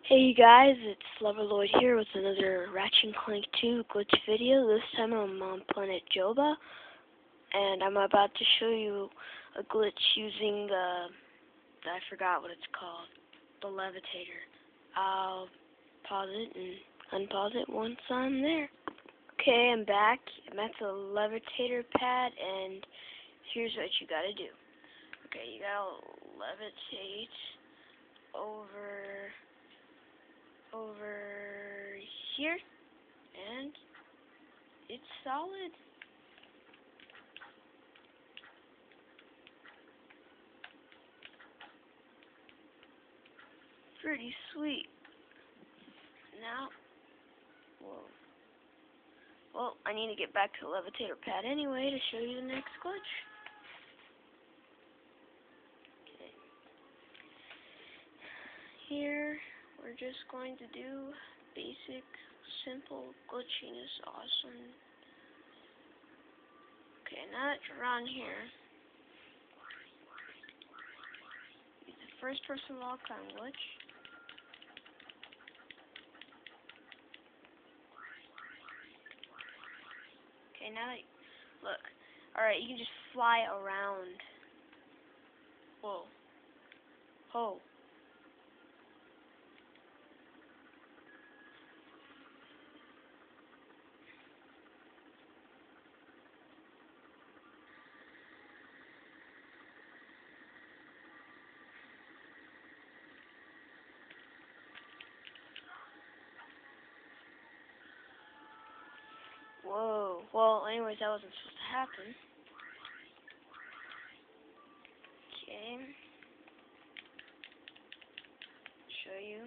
Hey you guys, it's Loverlord here with another Ratchet and Clank 2 glitch video. This time I'm on planet Joba, and I'm about to show you a glitch using I forgot what it's called, the levitator. I'll pause it and unpause it once I'm there. Okay, I'm back. I'm at the levitator pad, and here's what you gotta do. Okay, you gotta levitate over here, and it's solid. Pretty sweet. Now, well, I need to get back to the levitator pad anyway to show you the next glitch. Okay. Here, we're just going to do basic, simple glitching is awesome. Okay, now that you're on here, use the first person log on glitch. Okay, now that, look, alright, you can just fly around. Whoa. Oh. Whoa. Well, anyways, that wasn't supposed to happen. Okay. Show you.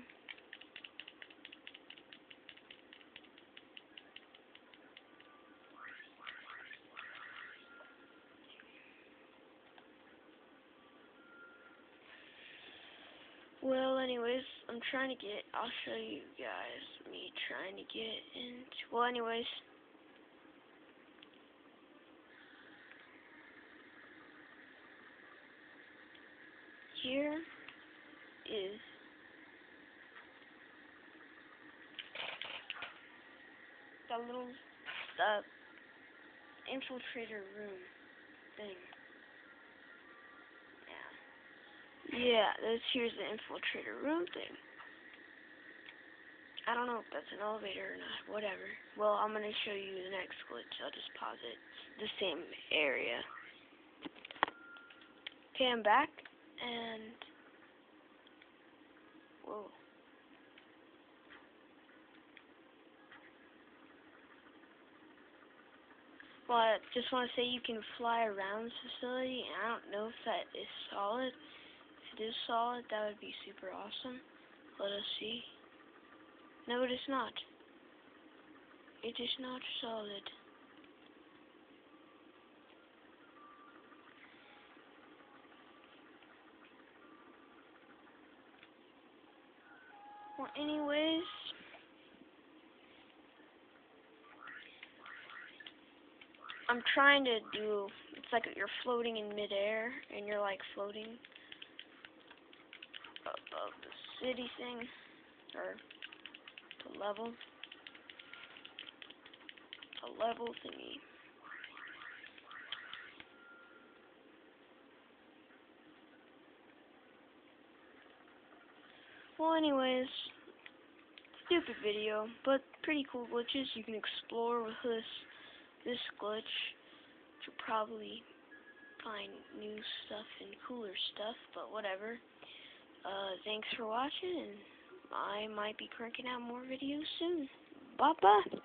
Well, anyways, I'll show you guys me trying to get into, well, anyways. Here is the little infiltrator room thing. Yeah, here's the infiltrator room thing. I don't know if that's an elevator or not, whatever. Well, I'm going to show you the next glitch. I'll just pause it. It's the same area. Okay, I'm back, and whoa. Well, I just want to say you can fly around this facility, and I don't know if that is solid. If it is solid, that would be super awesome. Let us see. No, it is not. It is not solid. Well, anyways, I'm trying to do, it's like you're floating in midair, and you're like floating above the city thing, or the level thingy. Well, anyways, stupid video, but pretty cool glitches. You can explore with this glitch. You'll probably find new stuff and cooler stuff, but whatever. Thanks for watching, and I might be cranking out more videos soon. Bye-bye.